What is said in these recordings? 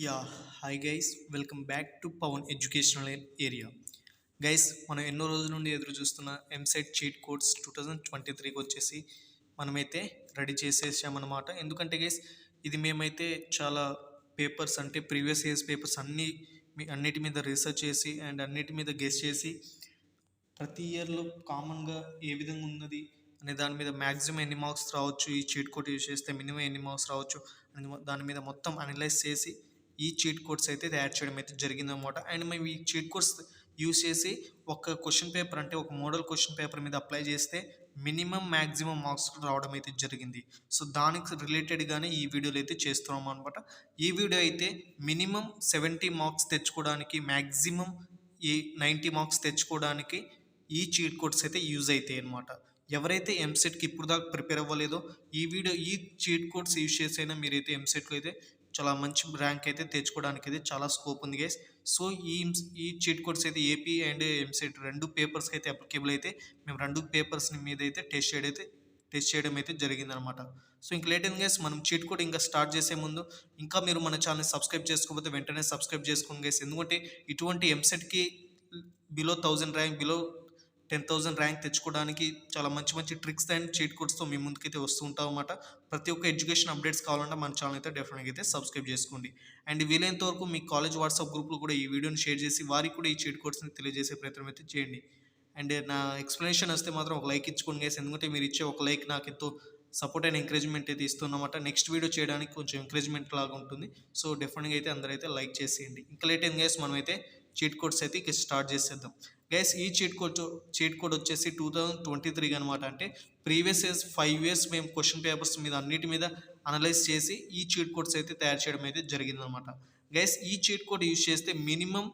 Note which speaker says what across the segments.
Speaker 1: Yeah hi guys, welcome back to Pavan educational area. Guys, మనం ఎన్నో రోజుల నుండి ఎదురు చూస్తున్న ఎంసెట్ చీట్ కోడ్స్ 2023కి వచ్చేసి మనమైతే రెడీ చేసేసామన్నమాట. ఎందుకంటే గైస్, ఇది మేమైతే చాలా పేపర్స్ అంటే ప్రీవియస్ ఇయర్స్ పేపర్స్ అన్నిటి మీద రీసెర్చ్ చేసి అండ్ అన్నిటి మీద గెస్ చేసి ప్రతి ఇయర్లో కామన్గా ఏ విధంగా ఉన్నది అనే దాని మీద మ్యాక్సిమం ఎన్ని మార్క్స్ రావచ్చు, ఈ చీట్ కోడ్ యూజ్ చేస్తే మినిమం ఎన్ని మార్క్స్ రావచ్చు అని దాని మీద మొత్తం అనలైజ్ చేసి ఈ చీట్ కోడ్స్ అయితే తయారు చేయడం అయితే జరిగిందనమాట. అండ్ మేము ఈ చీట్ కోడ్స్ యూజ్ చేసి ఒక క్వశ్చన్ పేపర్ అంటే ఒక మోడల్ క్వశ్చన్ పేపర్ మీద అప్లై చేస్తే మినిమం మ్యాక్సిమం మార్క్స్ రావడం అయితే జరిగింది. సో దానికి రిలేటెడ్గానే ఈ వీడియోలు అయితే చేస్తున్నాం అనమాట. ఈ వీడియో అయితే మినిమం 70 మార్క్స్ తెచ్చుకోవడానికి, మ్యాక్సిమం ఈ 90 మార్క్స్ తెచ్చుకోవడానికి ఈ చీట్ కోడ్స్ అయితే యూజ్ అవుతాయి అనమాట. ఎవరైతే ఎంసెట్కి ఇప్పుడు దాకా ప్రిపేర్ అవ్వలేదో ఈ చీట్ కోడ్స్ యూజ్ చేసైనా మీరైతే ఎంసెట్లో అయితే చాలా మంచి ర్యాంక్ అయితే తెచ్చుకోవడానికి అయితే చాలా స్కోప్ ఉంది గైస్. సో ఈ చీట్ కోడ్స్ అయితే ఏపీ అండ్ ఎంసెట్ రెండు పేపర్స్కి అయితే అప్లికేబుల్ అయితే మేము రెండు పేపర్స్ మీద అయితే టెస్ట్ చేయడం అయితే జరిగిందనమాట. సో ఇంక లేట్ అయింది గైస్, మనం చీట్ కోడ్ ఇంకా స్టార్ట్ చేసే ముందు ఇంకా మీరు మన ఛానల్ని సబ్స్క్రైబ్ చేసుకోకపోతే వెంటనే సబ్స్క్రైబ్ చేసుకోండి గైస్. ఎందుకంటే ఇటువంటి ఎంసెట్కి బిలో 1000 ర్యాంక్, బిలో 10,000 ర్యాంక్ తెచ్చుకోవడానికి చాలా మంచి మంచి ట్రిక్స్ అండ్ చీట్ కోడ్స్తో మీ ముందుకైతే వస్తూ ఉంటాం అన్నమాట. ప్రతి ఒక్క ఎడ్యుకేషన్ అప్డేట్స్ కావాలంటే మన ఛానల్ అయితే డెఫినెట్గా అయితే సబ్స్క్రైబ్ చేసుకోండి. అండ్ వీలైనంత వరకు మీ కాలేజ్ వాట్సాప్ గ్రూప్లో కూడా ఈ వీడియోని షేర్ చేసి వారికి కూడా ఈ చీట్ కోడ్స్ని తెలియజేసే ప్రయత్నం అయితే చేయండి. అండ్ నా ఎక్స్ప్లెనేషన్ వస్తే మాత్రం ఒక లైక్ ఇచ్చుకోండి గైస్. ఎందుకంటే మీరు ఇచ్చే ఒక లైక్ నాకు ఎంతో సపోర్ట్ అయిన ఎంకరేజ్మెంట్ అయితే ఇస్తున్నమాట. నెక్స్ట్ వీడియో చేయడానికి కొంచెం ఎంకరేజ్మెంట్ లాగా ఉంటుంది. సో డెఫినెట్గా అయితే అందరైతే లైక్ చేసేయండి. ఇంకా లేట్ అయింది గైస్, మనం అయితే చీట్ కోడ్స్ అయితే స్టార్ట్ చేసేద్దాం గైస్. ఈ చీట్ కోడ్ వచ్చేసి 2023 అనమాట. అంటే ప్రీవియస్ ఇయర్స్ 5 ఇయర్స్ మేము క్వశ్చన్ పేపర్స్ మీద అన్నిటి మీద అనలైజ్ చేసి ఈ చీట్ కోడ్స్ అయితే తయారు చేయడం అయితే జరిగిందనమాట. గైస్, ఈ చీట్ కోడ్ యూజ్ చేస్తే మినిమం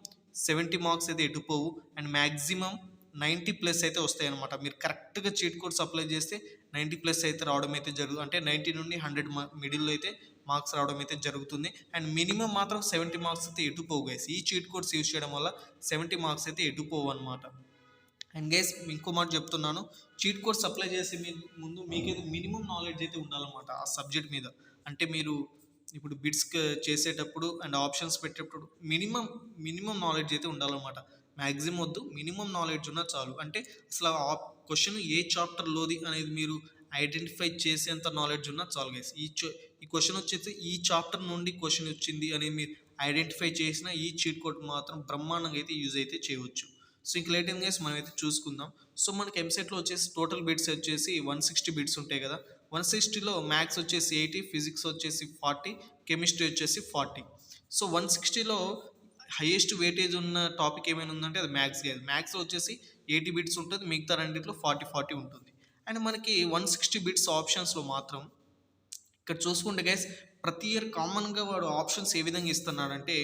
Speaker 1: 70 మార్క్స్ అయితే ఎటుపోవు అండ్ మ్యాక్సిమం 90+ అయితే వస్తాయి అనమాట. మీరు కరెక్ట్గా చీట్ కోడ్స్ అప్లై చేస్తే 90+ అయితే రావడం అయితే జరుగుతుంది. అంటే 90 నుండి 100 మిడిల్లో అయితే మార్క్స్ రావడం అయితే జరుగుతుంది. అండ్ మినిమం మాత్రం 70 మార్క్స్ అయితే ఎటుపోవు గైస్. ఈ చీట్ కోడ్స్ యూజ్ చేయడం వల్ల 70 మార్క్స్ అయితే ఎటుపోవు అనమాట. అండ్ గైస్, ఇంకో మాట చెప్తున్నాను, చీట్ కోడ్స్ అప్లై చేసే ముందు మీకైతే మినిమం నాలెడ్జ్ అయితే ఉండాలన్నమాట ఆ సబ్జెక్ట్ మీద. అంటే మీరు ఇప్పుడు బిట్స్ చేసేటప్పుడు అండ్ ఆప్షన్స్ పెట్టేటప్పుడు మినిమం నాలెడ్జ్ అయితే ఉండాలన్నమాట. మ్యాక్సిమం వద్దు, మినిమం నాలెడ్జ్ ఉన్నా చాలు. అంటే అసలు ఆ క్వశ్చన్ ఏ చాప్టర్లోది అనేది మీరు ఐడెంటిఫై చేసేంత నాలెడ్జ్ ఉన్నా చాలు గైస్. ఈ క్వశ్చన్ వచ్చేసి ఈ చాప్టర్ నుండి క్వశ్చన్ వచ్చింది అనేది మీరు ఐడెంటిఫై చేసిన ఈ చీట్ కోడ్ మాత్రం బ్రహ్మాండంగా అయితే యూజ్ అయితే చేయవచ్చు. సో ఇంక లేట్ ఇన్ గైస్, మనం అయితే చూసుకుందాం. సో మనకి ఎంసెట్లో వచ్చేసి టోటల్ బిట్స్ వచ్చేసి 160 బిట్స్ ఉంటాయి కదా. 160లో మ్యాథ్స్ వచ్చేసి 80, ఫిజిక్స్ వచ్చేసి 40, కెమిస్ట్రీ వచ్చేసి 40. సో 160లో హైయెస్ట్ వెయిటేజ్ ఉన్న టాపిక్ ఏమైనా ఉందంటే అది మ్యాథ్స్ కాదు. మ్యాథ్స్లో వచ్చేసి 80 బిట్స్ ఉంటుంది, మిగతా రెండిట్లో 40 ఉంటుంది. అండ్ మనకి 160 బిట్స్ ఆప్షన్స్లో మాత్రం ఇక్కడ చూసుకుంటే గైస్, ప్రతి ఇయర్ కామన్గా వాడు ఆప్షన్స్ ఏ విధంగా ఇస్తున్నాడంటే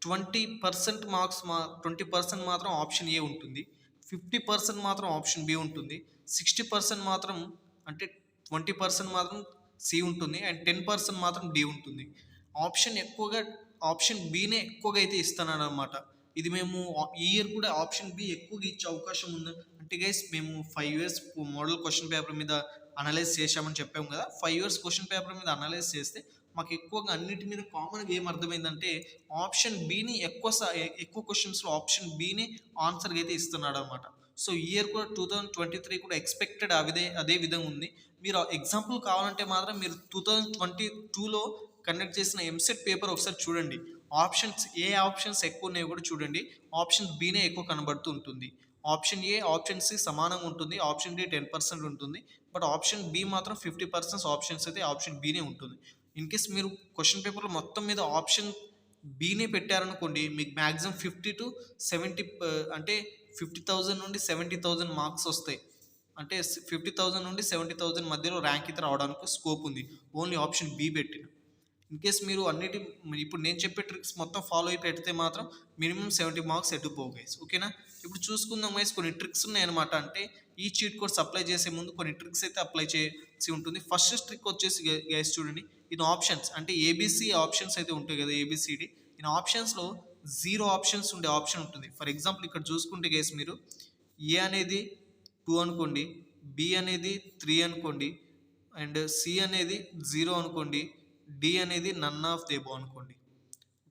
Speaker 1: 20% మార్క్స్ 20% మాత్రం ఆప్షన్ ఏ ఉంటుంది, 50% మాత్రం ఆప్షన్ బి ఉంటుంది, 60% మాత్రం అంటే 20% మాత్రం సి ఉంటుంది అండ్ 10% మాత్రం డి ఉంటుంది. ఆప్షన్ బినే ఎక్కువగా అయితే ఇస్తున్నాడు అనమాట. ఇది మేము ఈ ఇయర్ కూడా ఆప్షన్ బి ఎక్కువగా ఇచ్చే అవకాశం ఉంది. అంటే గైస్, మేము 5 ఇయర్స్ మోడల్ క్వశ్చన్ పేపర్ మీద అనలైజ్ చేశామని చెప్పాము కదా. 5 ఇయర్స్ క్వశ్చన్ పేపర్ మీద అనలైజ్ చేస్తే మాకు ఎక్కువగా అన్నిటి మీద కామన్గా ఏం అర్థమైందంటే ఆప్షన్ బిని ఎక్కువ క్వశ్చన్స్లో ఆప్షన్ బిని ఆన్సర్గా అయితే ఇస్తున్నాడు అనమాట. సో ఈ ఇయర్ కూడా 2023 కూడా ఎక్స్పెక్టెడ్ అదే విధంగా ఉంది. మీరు ఎగ్జాంపుల్ కావాలంటే మాత్రం మీరు 2022లో కండక్ట్ చేసిన ఎంసెట్ పేపర్ ఒకసారి చూడండి. ఆప్షన్స్ ఎక్కువ ఉన్నాయో కూడా చూడండి. ఆప్షన్ బినే ఎక్కువ కనబడుతూ ఉంటుంది. ఆప్షన్ ఏ ఆప్షన్ సి సమానంగా ఉంటుంది, ఆప్షన్ డి 10% ఉంటుంది, బట్ ఆప్షన్ బి మాత్రం 50% ఆప్షన్స్ అయితే ఆప్షన్ బినే ఉంటుంది. ఇన్ కేస్ మీరు క్వశ్చన్ పేపర్లో మొత్తం మీద ఆప్షన్ బినే పెట్టారనుకోండి, మీకు మ్యాక్సిమం 50 to 70 అంటే 50,000 నుండి 70,000 మార్క్స్ వస్తాయి. అంటే 50,000 నుండి 70,000 మధ్యలో ర్యాంక్ అయితే రావడానికి స్కోప్ ఉంది, ఓన్లీ ఆప్షన్ బి పెట్టిన. ఇన్ కేస్ మీరు ఇప్పుడు నేను చెప్పే ట్రిక్స్ మొత్తం ఫాలో అయి పెడితే మాత్రం మినిమం 70 మార్క్స్ ఎటుపోవు గైస్. ఓకేనా? ఇప్పుడు చూసుకుందాం గైస్, కొన్ని ట్రిక్స్ ఉన్నాయన్నమాట. అంటే ఈ చీట్ కోడ్స్ అప్లై చేసే ముందు కొన్ని ట్రిక్స్ అయితే అప్లై చేసి ఉంటుంది. ఫస్ట్ ట్రిక్ వచ్చేసి గైస్ చూడండి, ఇన్ ఆప్షన్స్ అంటే ఏబిసి ఆప్షన్స్ అయితే ఉంటాయి కదా, ఏబిసిడి. ఇన్ ఆప్షన్స్లో 0 ఆప్షన్స్ ఉండే ఆప్షన్ ఉంటుంది. ఫర్ ఎగ్జాంపుల్ ఇక్కడ చూసుకుంటే గైస్, మీరు ఏ అనేది 2 అనుకోండి, బి అనేది 3 అనుకోండి, అండ్ సి అనేది 0 అనుకోండి, డి అనేది నన్ ఆఫ్ ది అబోవ్ అనుకోండి.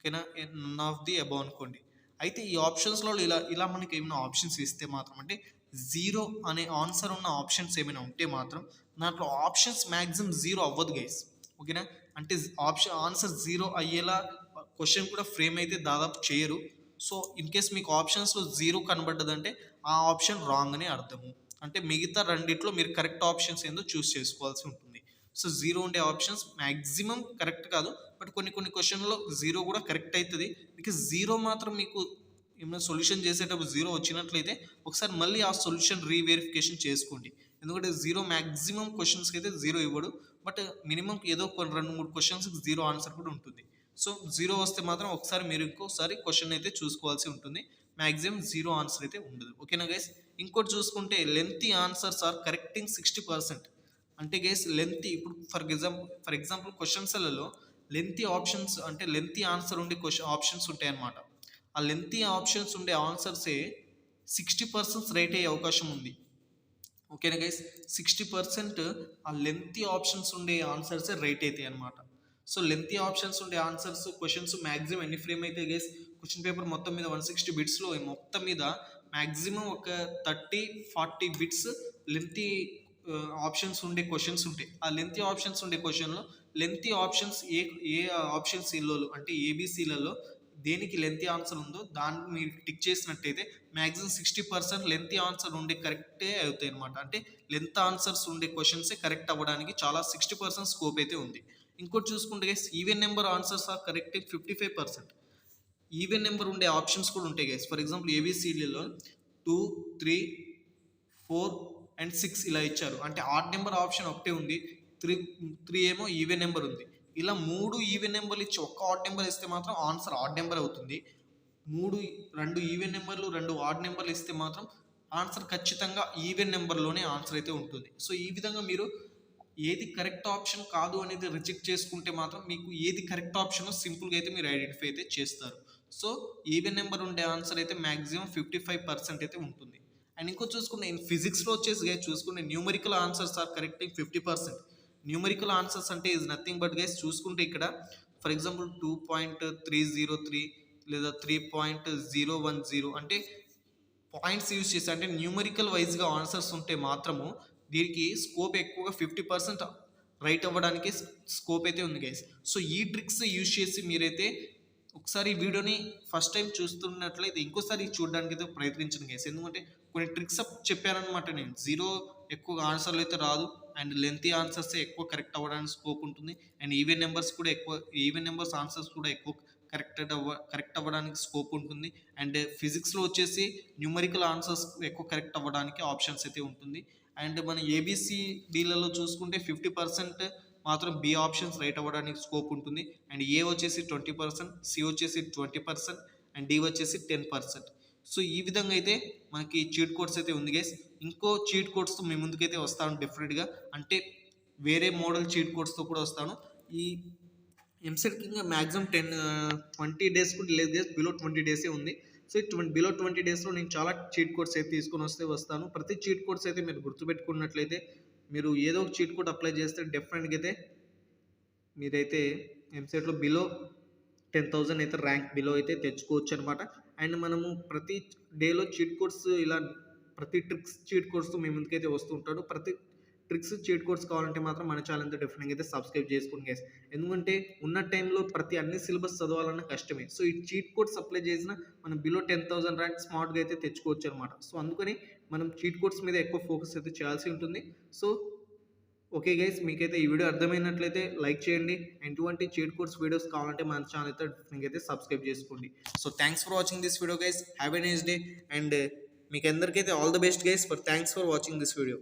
Speaker 1: ఓకేనా, నన్ ఆఫ్ ది అబౌవ్ అనుకోండి. అయితే ఈ ఆప్షన్స్లో ఇలా ఇలా మనకి ఏమైనా ఆప్షన్స్ ఇస్తే మాత్రం, అంటే జీరో అనే ఆన్సర్ ఉన్న ఆప్షన్స్ ఏమైనా ఉంటే మాత్రం దాంట్లో ఆప్షన్స్ మ్యాక్సిమం జీరో అవ్వదు గైస్. ఓకేనా, అంటే ఆన్సర్ జీరో అయ్యేలా క్వశ్చన్ కూడా ఫ్రేమ్ అయితే దాదాపు చేయరు. సో ఇన్ కేస్ మీకు ఆప్షన్స్లో జీరో కనబడ్డదంటే ఆ ఆప్షన్ రాంగ్ అని అర్థము. అంటే మిగతా రెండిట్లో మీరు కరెక్ట్ ఆప్షన్స్ ఏందో చూస్ చేసుకోవాల్సి ఉంటుంది. సో జీరో ఉండే ఆప్షన్స్ మ్యాక్సిమం కరెక్ట్ కాదు, బట్ కొన్ని కొన్ని క్వశ్చన్లో జీరో కూడా కరెక్ట్ అవుతుంది. బికాజ్ జీరో మాత్రం మీకు ఏమైనా సొల్యూషన్ చేసేటప్పుడు జీరో వచ్చినట్లయితే ఒకసారి మళ్ళీ ఆ సొల్యూషన్ రీవెరిఫికేషన్ చేసుకోండి. ఎందుకంటే జీరో మ్యాక్సిమం క్వశ్చన్స్కి అయితే జీరో ఇవ్వడు, బట్ మినిమం ఏదో కొన్ని 2-3 క్వశ్చన్స్కి జీరో ఆన్సర్ కూడా ఉంటుంది. సో జీరో వస్తే మాత్రం ఒకసారి మీరు ఇంకోసారి క్వశ్చన్ అయితే చూసుకోవాల్సి ఉంటుంది. మ్యాక్సిమం జీరో ఆన్సర్ అయితే ఉండదు. ఓకేనా గైస్. ఇంకోటి చూసుకుంటే లెంతీ ఆన్సర్స్ ఆర్ కరెక్టింగ్ 60%. అంటే గైస్ లెంతీ, ఇప్పుడు ఫర్ ఎగ్జాంపుల్ క్వశ్చన్స్లలో లెంతీ ఆప్షన్స్ అంటే లెంతీ ఆన్సర్ ఉండే ఆప్షన్స్ ఉంటాయి అన్నమాట. ఆ లెంతీ ఆప్షన్స్ ఉండే ఆన్సర్సే 60% రైట్ అయ్యే అవకాశం ఉంది. ఓకేనా గైస్, 60% ఆ లెంతీ ఆప్షన్స్ ఉండే ఆన్సర్సే రైట్ అవుతాయి అనమాట. సో లెంతీ ఆప్షన్స్ ఉండే ఆన్సర్స్ క్వశ్చన్స్ మ్యాక్సిమం ఎన్ని ఫ్రేమ్ అయితే గైస్, క్వశ్చన్ పేపర్ మొత్తం మీద 160 బిట్స్లో మొత్తం మీద మ్యాక్సిమం ఒక 30-40 బిట్స్ లెంతీ ఆప్షన్స్ ఉండే క్వశ్చన్స్ ఉంటాయి. ఆ లెంతీ ఆప్షన్స్ ఉండే క్వశ్చన్లో లెంతీ ఆప్షన్స్ ఏ ఆప్షన్స్ ఇల్లలో అంటే ఏబిసిలలో దేనికి లెంతీ ఆన్సర్ ఉందో దాన్ని మీరు టిక్ చేసినట్టయితే మ్యాక్సిమం 60% లెంతీ ఆన్సర్ ఉండే కరెక్టే అవుతాయి అనమాట. అంటే లెంత్ ఆన్సర్స్ ఉండే క్వశ్చన్సే కరెక్ట్ అవ్వడానికి చాలా 60% స్కోప్ అయితే ఉంది. ఇంకోటి చూసుకుంటే even number answers are correct 55%. Even number ఉండే ఆప్షన్స్ కూడా ఉంటాయి గైస్. ఫర్ ఎగ్జాంపుల్ ఏబిసిడిలో 2, 3, 4 అండ్ 6 ఇలా ఇచ్చారు. అంటే ఆడ్ నెంబర్ ఆప్షన్ ఒకటే ఉంది, 3 ఏమో ఈవెన్ నెంబర్ ఉంది. ఇలా 3 ఈవెన్ నెంబర్లు ఇచ్చి ఒక్క ఆడ్ నెంబర్ ఇస్తే మాత్రం ఆన్సర్ ఆడ్ నెంబర్ అవుతుంది. 2 ఈవెన్ నెంబర్లు 2 ఆడ్ నెంబర్లు ఇస్తే మాత్రం ఆన్సర్ ఖచ్చితంగా ఈవెన్ నెంబర్లోనే ఆన్సర్ అయితే ఉంటుంది. సో ఈ విధంగా మీరు ఏది కరెక్ట్ ఆప్షన్ కాదు అనేది రిజెక్ట్ చేసుకుంటే మాత్రం మీకు ఏది కరెక్ట్ ఆప్షన్ సింపుల్గా అయితే మీరు ఐడెంటిఫై అయితే చేస్తారు. సో ఈవెన్ నెంబర్ ఉండే ఆన్సర్ అయితే మ్యాక్సిమం 55% అయితే ఉంటుంది. అండ్ ఇంకో చూసుకుంటే ఫిజిక్స్లో వచ్చేసి చూసుకుంటే numerical answers are correcting 50%. Numerical answers అంటే ఈజ్ నథింగ్ బట్ గైస్, చూసుకుంటే ఇక్కడ ఫర్ ఎగ్జాంపుల్ 2.303 లేదా 3.010 అంటే పాయింట్స్ యూజ్ చేసి అంటే న్యూమరికల్ వైజ్గా ఆన్సర్స్ ఉంటే మాత్రము దీనికి స్కోప్ ఎక్కువగా 50% రైట్ అవ్వడానికి స్కోప్ అయితే ఉంది గైస్. సో ఈ ట్రిక్స్ యూజ్ చేసి మీరైతే ఒకసారి ఈ వీడియోని ఫస్ట్ టైం చూస్తున్నట్లయితే ఇంకోసారి చూడడానికి అయితే ప్రయత్నించండి గైస్. ఎందుకంటే కొన్ని ట్రిక్స్ చెప్పానమాట నేను. జీరో ఎక్కువగా ఆన్సర్లు అయితే రాదు, అండ్ లెంతీ ఆన్సర్స్ ఎక్కువ కరెక్ట్ అవ్వడానికి స్కోప్ ఉంటుంది, అండ్ ఈవెన్ నెంబర్స్ ఆన్సర్స్ కూడా ఎక్కువ కరెక్ట్ అవ్వడానికి స్కోప్ ఉంటుంది. అండ్ ఫిజిక్స్లో వచ్చేసి న్యూమరికల్ ఆన్సర్స్ ఎక్కువ కరెక్ట్ అవ్వడానికి ఆప్షన్స్ అయితే ఉంటుంది. అండ్ మన ఏబిసిడీలలో చూసుకుంటే 50% మాత్రం బి ఆప్షన్స్ రైట్ అవ్వడానికి స్కోప్ ఉంటుంది. అండ్ ఏ వచ్చేసి 20%, సి వచ్చేసి 20%, అండ్ డి వచ్చేసి 10%. సో ఈ విధంగా అయితే మనకి చీట్ కోడ్స్ అయితే ఉంది గైస్. ఇంకో చీట్ కోడ్స్తో మీ ముందుకైతే వస్తాను డెఫినెట్గా, అంటే వేరే మోడల్ చీట్ కోడ్స్తో కూడా వస్తాను. ఈ ఎంసెట్కి ఇంకా మ్యాక్సిమం 20 డేస్ కూడా లేదు గైస్, బిలో 20 డేసే ఉంది. సో బిలో 20 డేస్లో నేను చాలా చీట్ కోడ్స్ అయితే తీసుకొని వస్తాను. ప్రతి చీట్ కోడ్స్ అయితే మీరు గుర్తుపెట్టుకున్నట్లయితే మీరు ఏదో ఒక చీట్ కోడ్ అప్లై చేస్తే డెఫినెట్గా అయితే మీరైతే ఎంసెట్లో బిలో 10,000 అయితే ర్యాంక్ బిలో అయితే తెచ్చుకోవచ్చు అనమాట. అండ్ మనము ప్రతి డేలో చీట్ కోడ్స్ ఇలా ప్రతి ట్రిక్స్ చీట్ కోడ్స్తో మీ ముందుకైతే వస్తూ ఉంటాడు. ప్రతి ట్రిక్స్ చీట్ కోడ్స్ కావాలంటే మాత్రం మన ఛానల్తో డెఫినెట్గా అయితే సబ్స్క్రైబ్ చేసుకోండి గైస్. ఎందుకంటే ఉన్న టైంలో అన్ని సిలబస్ చదవాలన్నా కష్టమే. సో ఈ చీట్ కోడ్స్ అప్లై చేసిన మనం బిలో 10,000 ర్యాంక్ స్మార్ట్గా అయితే తెచ్చుకోవచ్చు అనమాట. సో అందుకని మనం చీట్ కోడ్స్ మీద ఎక్కువ ఫోకస్ అయితే చేయాల్సి ఉంటుంది. సో ఓకే గైస్, మీకైతే ఈ వీడియో అర్థమైనట్లయితే లైక్ చేయండి. ఎటువంటి చీట్ కోడ్స్ వీడియోస్ కావాలంటే మన ఛానల్ అయితే డెఫినెట్గా సబ్స్క్రైబ్ చేసుకోండి. So thanks for watching this video guys. Have a nice day. And మీకు అందరికైతే all the best guys. Thanks for watching this video.